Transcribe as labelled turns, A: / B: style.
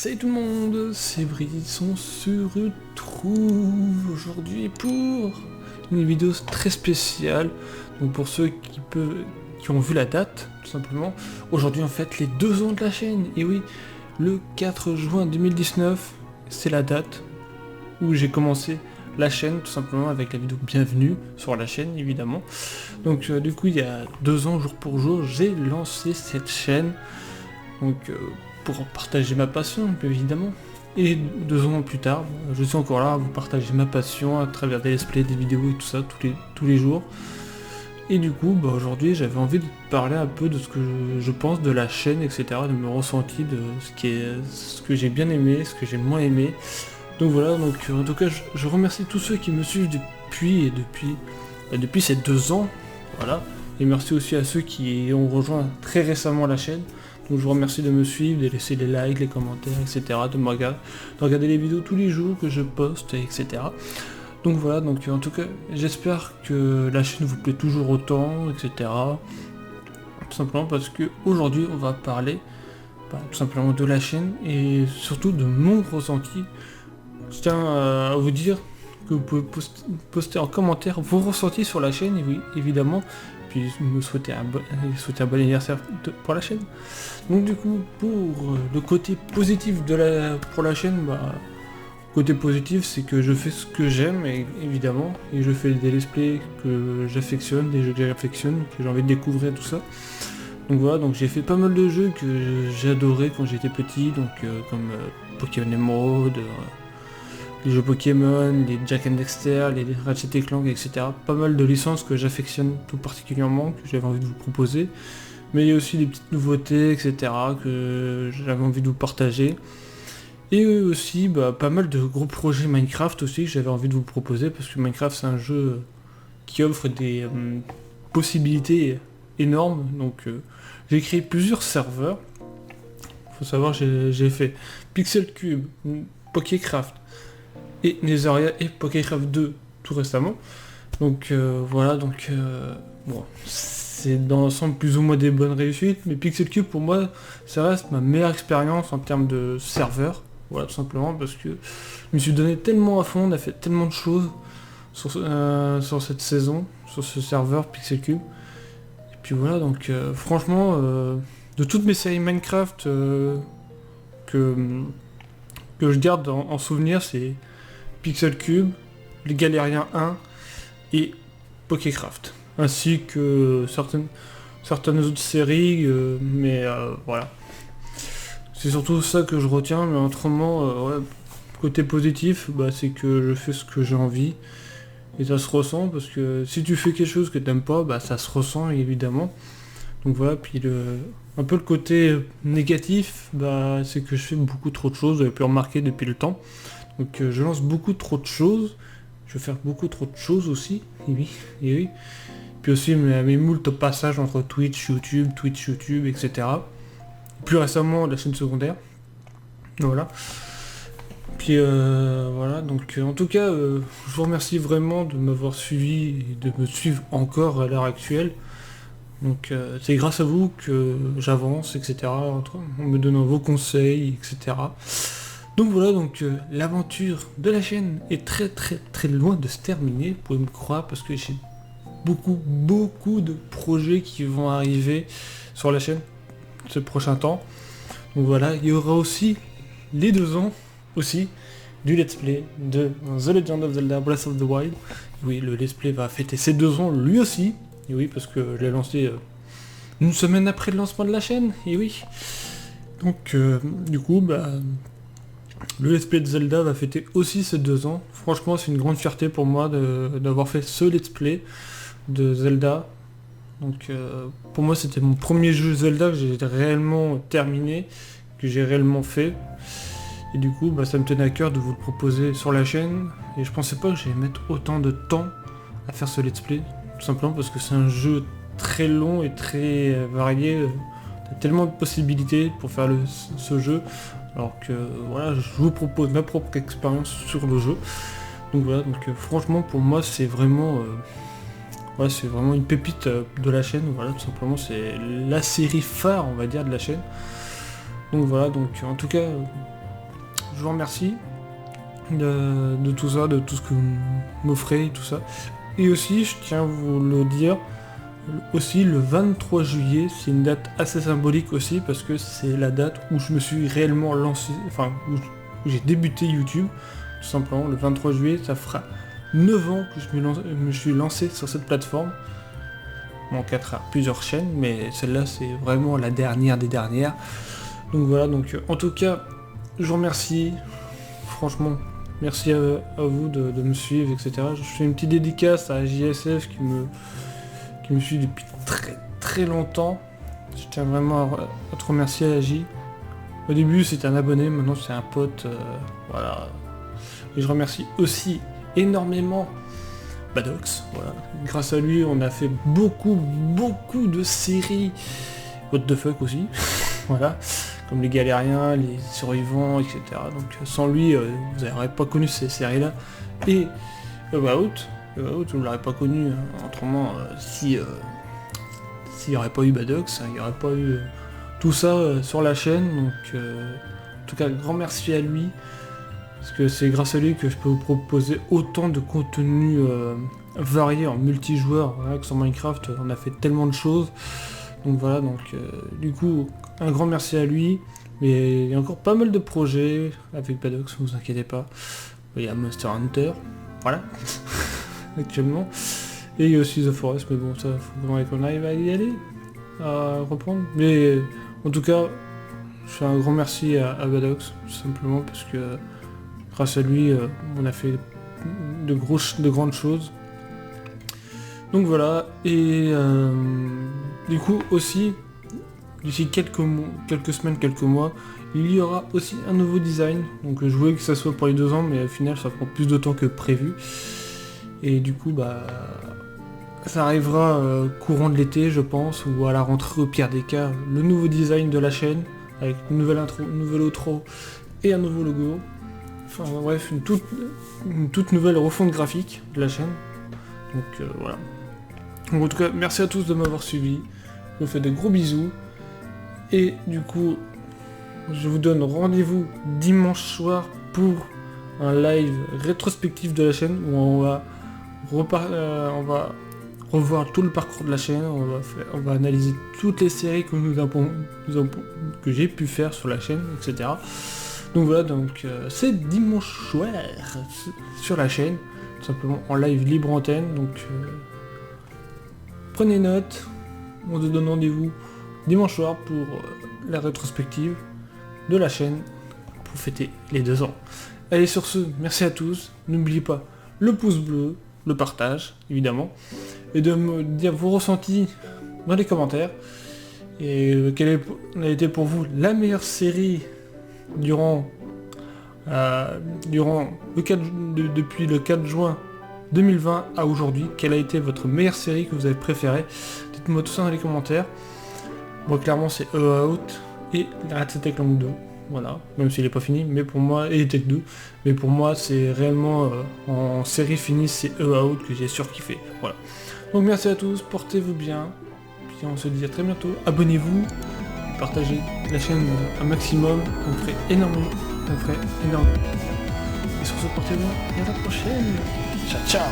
A: Salut tout le monde, c'est Brice, on se retrouve aujourd'hui pour une vidéo très spéciale. Donc pour ceux qui ont vu la date, tout simplement, aujourd'hui on fête les 2 ans de la chaîne. Et oui, le 4 juin 2019, c'est la date où j'ai commencé la chaîne, tout simplement avec la vidéo bienvenue sur la chaîne évidemment. Donc du coup il y a 2 ans jour pour jour, j'ai lancé cette chaîne. Donc pour partager ma passion, évidemment. Et 2 ans plus tard, je suis encore là à vous partager ma passion à travers des let's play, des vidéos et tout ça, tous les jours. Et du coup, aujourd'hui, j'avais envie de parler un peu de ce que je pense de la chaîne, etc., de mes ressentis, de ce que j'ai bien aimé, ce que j'ai moins aimé. Donc voilà, donc en tout cas, je remercie tous ceux qui me suivent depuis ces 2 ans, voilà. Et merci aussi à ceux qui ont rejoint très récemment la chaîne. Donc je vous remercie de me suivre, de laisser les likes, les commentaires, etc. De regarder les vidéos tous les jours que je poste, etc. Donc voilà, donc en tout cas, j'espère que la chaîne vous plaît toujours autant, etc. Tout simplement parce que aujourd'hui on va parler tout simplement de la chaîne et surtout de mon ressenti. Je tiens à vous dire que vous pouvez poster en commentaire vos ressentis sur la chaîne, et oui, évidemment. Puis me souhaiter un bon anniversaire pour la chaîne. Donc du coup, pour le côté positif pour la chaîne, côté positif c'est que je fais ce que j'aime, évidemment, et je fais des let's play que j'affectionne, des jeux que j'affectionne, que j'ai envie de découvrir, tout ça. Donc voilà, donc j'ai fait pas mal de jeux que j'ai adoré quand j'étais petit, donc comme Pokémon Emerald, les jeux Pokémon, les Jack and Dexter, les Ratchet & Clank, etc. Pas mal de licences que j'affectionne tout particulièrement, que j'avais envie de vous proposer. Mais il y a aussi des petites nouveautés, etc. que j'avais envie de vous partager. Et aussi pas mal de gros projets Minecraft aussi que j'avais envie de vous proposer, parce que Minecraft c'est un jeu qui offre des possibilités énormes. Donc j'ai créé plusieurs serveurs. Faut savoir, j'ai fait Pixel Cube, Pokécraft, et Netheria et Pokécraft 2 tout récemment. Donc voilà, donc bon, c'est dans l'ensemble plus ou moins des bonnes réussites, mais Pixel Cube pour moi ça reste ma meilleure expérience en termes de serveur. Voilà, tout simplement parce que je me suis donné tellement à fond, on a fait tellement de choses sur cette saison, sur ce serveur Pixel Cube. Et puis voilà, donc franchement, de toutes mes séries Minecraft que je garde en souvenir, c'est Pixel Cube, les Galériens 1 et Pokécraft, ainsi que certaines autres séries, mais voilà. C'est surtout ça que je retiens, mais autrement, ouais, côté positif, c'est que je fais ce que j'ai envie, et ça se ressent, parce que si tu fais quelque chose que t'aimes pas, ça se ressent évidemment. Donc voilà, puis un peu le côté négatif, c'est que je fais beaucoup trop de choses, vous avez pu remarquer depuis le temps. Donc je lance beaucoup trop de choses, je vais faire beaucoup trop de choses aussi, et oui. Puis aussi mes moult passages entre Twitch, YouTube, etc. Plus récemment la chaîne secondaire. Voilà. Puis voilà, donc en tout cas, je vous remercie vraiment de m'avoir suivi et de me suivre encore à l'heure actuelle. Donc c'est grâce à vous que j'avance, etc. En me donnant vos conseils, etc. Donc voilà, donc l'aventure de la chaîne est très loin de se terminer, vous pouvez me croire, parce que j'ai beaucoup de projets qui vont arriver sur la chaîne ce prochain temps. Donc voilà, il y aura aussi les 2 ans aussi du let's play de The Legend of Zelda Breath of the Wild. Oui, le let's play va fêter ses 2 ans lui aussi, et oui, parce que je l'ai lancé une semaine après le lancement de la chaîne, et oui. Donc du coup, le let's play de Zelda va fêter aussi ses 2 ans. Franchement, c'est une grande fierté pour moi d'avoir fait ce let's play de Zelda. Donc pour moi, c'était mon premier jeu Zelda que j'ai réellement terminé, que j'ai réellement fait. Et du coup, ça me tenait à cœur de vous le proposer sur la chaîne. Et je pensais pas que j'allais mettre autant de temps à faire ce let's play. Tout simplement parce que c'est un jeu très long et très varié. T'as tellement de possibilités pour faire ce jeu. Alors que voilà, je vous propose ma propre expérience sur le jeu. Donc voilà, donc franchement pour moi c'est vraiment une pépite de la chaîne. Voilà, tout simplement c'est la série phare, on va dire, de la chaîne. Donc voilà, donc en tout cas je vous remercie de tout ça, de tout ce que vous m'offrez et tout ça. Et aussi, je tiens à vous le dire, aussi le 23 juillet, c'est une date assez symbolique aussi, parce que c'est la date où je me suis réellement lancé, enfin, où j'ai débuté YouTube, tout simplement. Le 23 juillet, ça fera 9 ans que je me suis lancé sur cette plateforme. Bon, 4 à plusieurs chaînes, mais celle-là, c'est vraiment la dernière des dernières. Donc voilà, donc en tout cas, je vous remercie, franchement. Merci à vous de me suivre, etc. Je fais une petite dédicace à JSF qui me suit depuis très longtemps. Je tiens vraiment à te remercier, Agi. Au début, c'était un abonné, maintenant c'est un pote. Voilà. Et je remercie aussi énormément Badox. Voilà. Grâce à lui, on a fait beaucoup de séries. What the fuck aussi. Voilà. Comme les galériens, les survivants, etc. Donc sans lui, vous n'aurez pas connu ces séries-là. Et About, vous ne l'aurez pas connu autrement s'il n'y aurait pas eu Badox, il n'y aurait pas eu tout ça sur la chaîne. Donc en tout cas, grand merci à lui. Parce que c'est grâce à lui que je peux vous proposer autant de contenu varié en multijoueur. Voilà, que sur Minecraft, on a fait tellement de choses. Donc voilà, donc du coup, un grand merci à lui. Mais il y a encore pas mal de projets avec Badox, ne vous inquiétez pas. Il y a Monster Hunter, voilà, actuellement. Et il y a aussi The Forest, mais bon, ça, faut qu'on arrive à y aller, à reprendre. Mais en tout cas, je fais un grand merci à Badox, tout simplement, parce que grâce à lui, on a fait de grandes choses. Donc voilà, et du coup aussi, d'ici quelques semaines, quelques mois, il y aura aussi un nouveau design. Donc je voulais que ça soit pour les 2 ans, mais au final ça prend plus de temps que prévu. Et du coup, bah, ça arrivera courant de l'été, je pense, ou à la rentrée au pire des cas, le nouveau design de la chaîne, avec une nouvelle intro, une nouvelle outro et un nouveau logo. Enfin bref, une toute nouvelle refonte graphique de la chaîne. Donc voilà. Donc, en tout cas, merci à tous de m'avoir suivi. Je vous fais de gros bisous. Et du coup, je vous donne rendez-vous dimanche soir pour un live rétrospectif de la chaîne où on va revoir tout le parcours de la chaîne. On va analyser toutes les séries que que j'ai pu faire sur la chaîne, etc. Donc voilà, donc c'est dimanche soir sur la chaîne, tout simplement en live libre antenne. Donc prenez note, on se donne rendez-vous dimanche soir pour la rétrospective de la chaîne pour fêter les 2 ans. Allez, sur ce, merci à tous. N'oubliez pas le pouce bleu, le partage, évidemment, et de me dire vos ressentis dans les commentaires. Et quelle a été pour vous la meilleure série depuis le 4 juin 2020 à aujourd'hui. Quelle a été votre meilleure série que vous avez préférée? Dites-moi tout ça dans les commentaires. Moi, clairement, c'est Out et Ratchet & Clank 2. Voilà, même s'il n'est pas fini, mais pour moi, et Tech 2, mais pour moi, c'est réellement en série finie, c'est Out que j'ai surkiffé. Voilà. Donc merci à tous, portez-vous bien, puis on se dit à très bientôt. Abonnez-vous, partagez la chaîne un maximum, ça me ferait énormément, Et sur ce, portez-vous bien, et à la prochaine. Ciao, ciao.